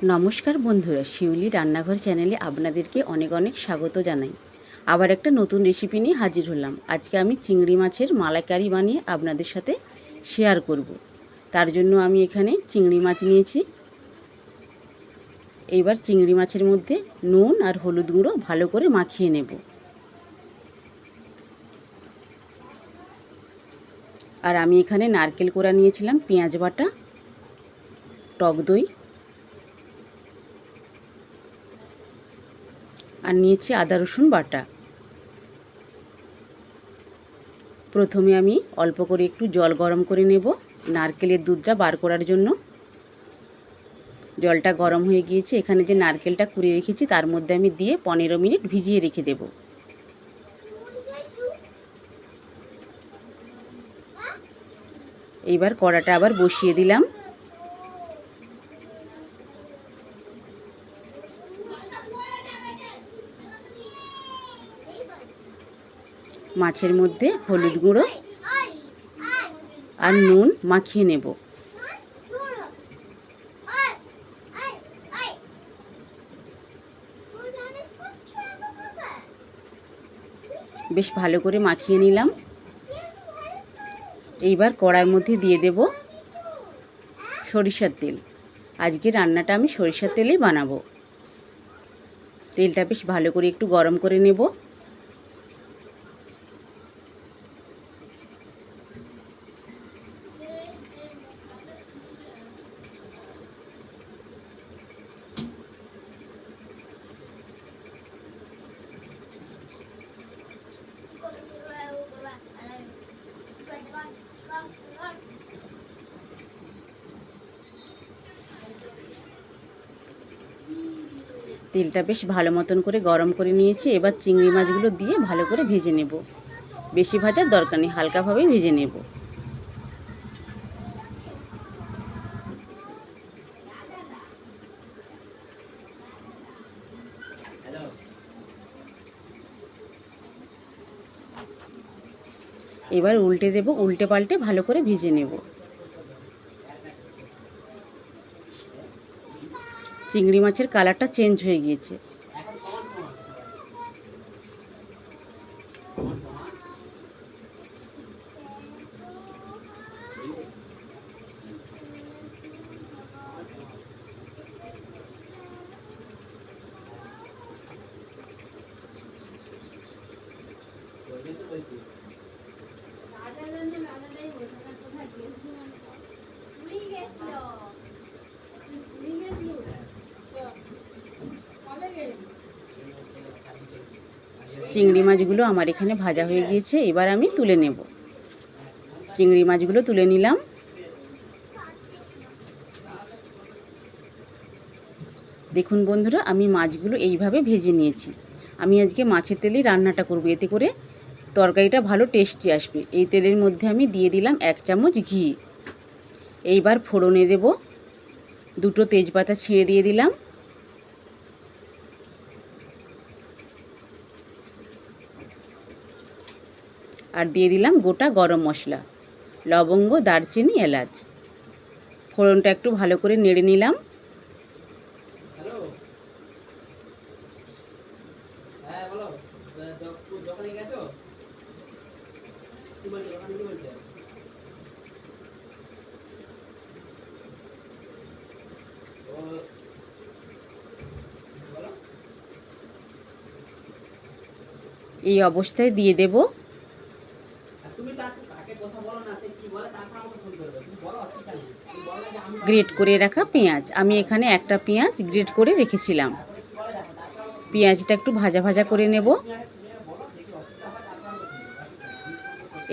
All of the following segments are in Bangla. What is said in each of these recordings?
নমস্কার বন্ধুরা, শিউলি রান্নাঘর চ্যানেলে আপনাদেরকে অনেক অনেক স্বাগত জানাই। আবার একটা নতুন রেসিপি নিয়ে হাজির হলাম। আজকে আমি চিংড়ি মাছের মালাইকারি বানিয়ে আপনাদের সাথে শেয়ার করব। তার জন্য আমি এখানে চিংড়ি মাছ নিয়েছি। এইবার চিংড়ি মাছের মধ্যে নুন আর হলুদ গুঁড়ো ভালো করে মাখিয়ে নেব। আর আমি এখানে নারকেল কোড়া নিয়েছিলাম, পেঁয়াজ বাটা, টক দই আর নিয়েছি আদা রসুন বাটা। প্রথমে আমি অল্প করে একটু জল গরম করে নেব নারকেলের দুধটা বার করার জন্য। জলটা গরম হয়ে গিয়েছে। এখানে যে নারকেলটা কুড়িয়ে রেখেছি তার মধ্যে আমি দিয়ে 15 মিনিট ভিজিয়ে রেখে দেব। এইবার কড়াটা আবার বসিয়ে দিলাম। মাছের মধ্যে হলুদ গুঁড়ো আর নুন মাখিয়ে নেব। বেশ ভালো করে মাখিয়ে নিলাম। এইবার কড়াইয়ের মধ্যে দিয়ে দেব সরিষার তেল। আজকে রান্নাটা আমি সরিষার তেলেই বানাবো। তেলটা বেশ ভালো করে একটু গরম করে নেব। তেলটা বেশ ভালো মতন করে গরম করে নিয়েছি। এবার চিংড়ি মাছগুলো দিয়ে ভালো করে ভেজে নেব। বেশি ভাজার দরকার নেই, হালকাভাবেই ভেজে নেব। এবার উল্টে দেব, উল্টে পাল্টে ভালো করে ভেজে নেব। চিংড়ি মাছের কালারটা চেঞ্জ হয়ে গিয়েছে। চিংড়ি মাছগুলো আমার এখানে ভাজা হয়ে গিয়েছে। এবার আমি তুলে নেব। চিংড়ি মাছগুলো তুলে নিলাম। দেখুন বন্ধুরা, আমি মাছগুলো এইভাবে ভেজে নিয়েছি। আমি আজকে মাছের তেলেই রান্নাটা করব, এতে করে তরকারিটা ভালো টেস্টি আসবে। এই তেলের মধ্যে আমি দিয়ে দিলাম 1 চামচ ঘি। এইবার ফোড়নে দেব, 2টো তেজপাতা ছিঁড়ে দিয়ে দিলাম। আর দিয়ে দিলাম গোটা গরম মশলা, লবঙ্গ, দারচিনি, এলাচ। ফোড়নটা একটু ভালো করে নেড়ে নিলাম। এই অবস্থায় দিয়ে দেব গ্রেট করে রাখা পেঁয়াজ। আমি এখানে একটা পেঁয়াজ গ্রেট করে রেখেছিলাম। পেঁয়াজটা একটু ভাজা ভাজা করে নেব।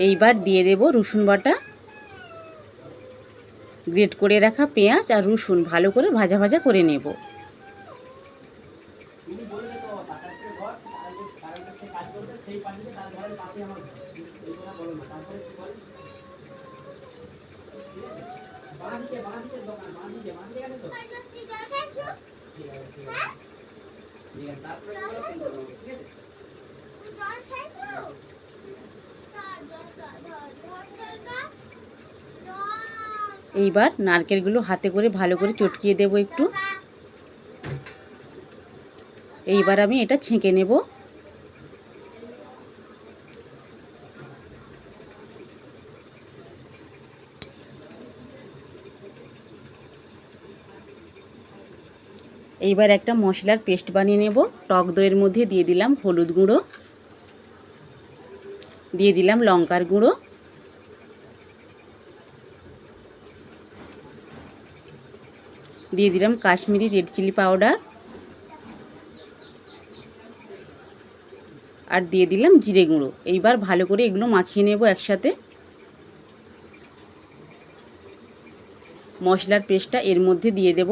এইবার দিয়ে দেব রসুন বাটা। গ্রেট করে রাখা পেঁয়াজ আর রসুন ভালো করে ভাজা ভাজা করে নেব। এইবার নারকেলগুলো হাতে করে ভালো করে চটকিয়ে দেব একটু। এইবার আমি এটা ছেঁকে নেব। এইবার একটা মশলার পেস্ট বানিয়ে নেব। টক দইয়ের মধ্যে দিয়ে দিলাম হলুদ গুঁড়ো, দিয়ে দিলাম লঙ্কার গুঁড়ো, দিয়ে দিলাম কাশ্মীরি রেড চিলি পাউডার, আর দিয়ে দিলাম জিরে গুঁড়ো। এইবার ভালো করে এগুলো মাখিয়ে নেব একসাথে। মশলার পেস্টটা এর মধ্যে দিয়ে দেব।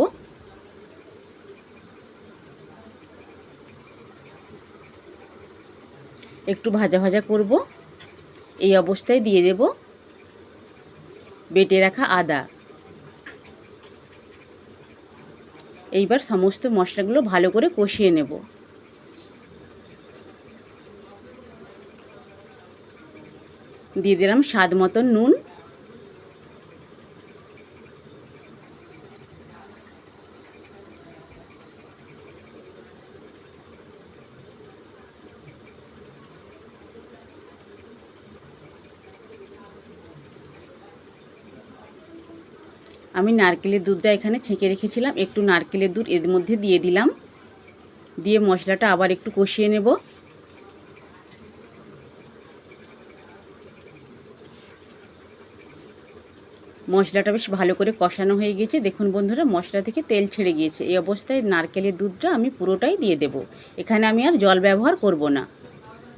একটু ভাজা ভাজা করব। এই অবস্থায় দিয়ে দেব বেটে রাখা আদা। এইবার সমস্ত মশলাগুলো ভালো করে কষিয়ে নেব। দিয়ে দিলাম স্বাদ মতন নুন, আমি নারকেলের দুধটা এখানে ছেঁকে রেখেছিলাম, একটু নারকেলের দুধ এর মধ্যে দিয়ে দিলাম। দিয়ে মশলাটা আবার একটু কষিয়ে নেব। মশলাটা বেশ ভালো করে কষানো হয়ে গিয়েছে। দেখুন বন্ধুরা, মশলা থেকে তেল ছেড়ে গিয়েছে। এই অবস্থায় নারকেলের দুধটা আমি পুরোটাই দিয়ে দেব। এখানে আমি আর জল ব্যবহার করব না,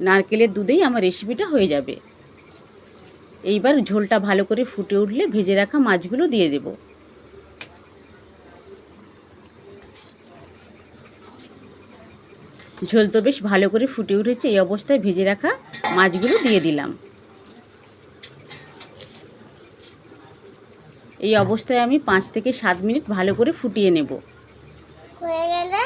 নারকেলের দুধেই আমার রেসিপিটা হয়ে যাবে। এইবার ঝোলটা ভালো করে ফুটে উঠলে ভেজে রাখা মাছগুলো দিয়ে দেব। ঝোল তো বেশ ভালো করে ফুটে উঠেছে। এই অবস্থায় ভেজে রাখা মাছগুলো দিয়ে দিলাম। এই অবস্থায় আমি 5 থেকে 7 মিনিট ভালো করে ফুটিয়ে নেব। হয়ে গেলে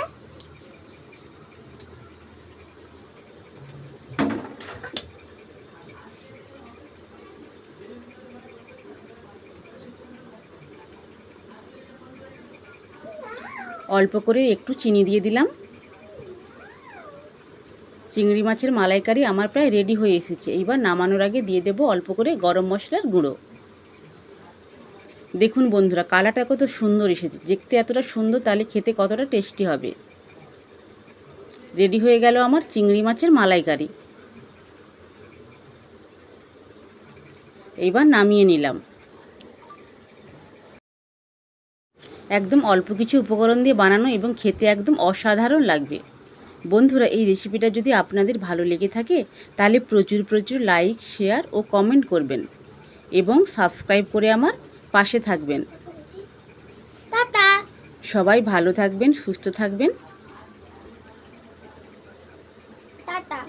অল্প করে একটু চিনি দিয়ে দিলাম। চিংড়ি মাছের মালাইকারি আমার প্রায় রেডি হয়ে এসেছে। এইবার নামানোর আগে দিয়ে দেব অল্প করে গরম মশলার গুঁড়ো। দেখুন বন্ধুরা, কালারটা কত সুন্দর এসেছে। দেখতে এতটা সুন্দর, তাহলে খেতে কতটা টেস্টি হবে। রেডি হয়ে গেল আমার চিংড়ি মাছের মালাইকারি। এইবার নামিয়ে নিলাম। একদম অল্প কিছু উপকরণ দিয়ে বানানো এবং খেতে একদম অসাধারণ লাগবে। বন্ধুরা, এই রেসিপিটা যদি আপনাদের ভালো লেগে থাকে তাহলে প্রচুর প্রচুর লাইক, শেয়ার ও কমেন্ট করবেন এবং সাবস্ক্রাইব করে আমার পাশে থাকবেন। টাটা। সবাই ভালো থাকবেন, সুস্থ থাকবেন। টাটা।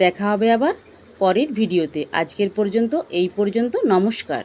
দেখা হবে আবার পরের ভিডিওতে। আজকের পর্যন্ত এই পর্যন্ত। নমস্কার।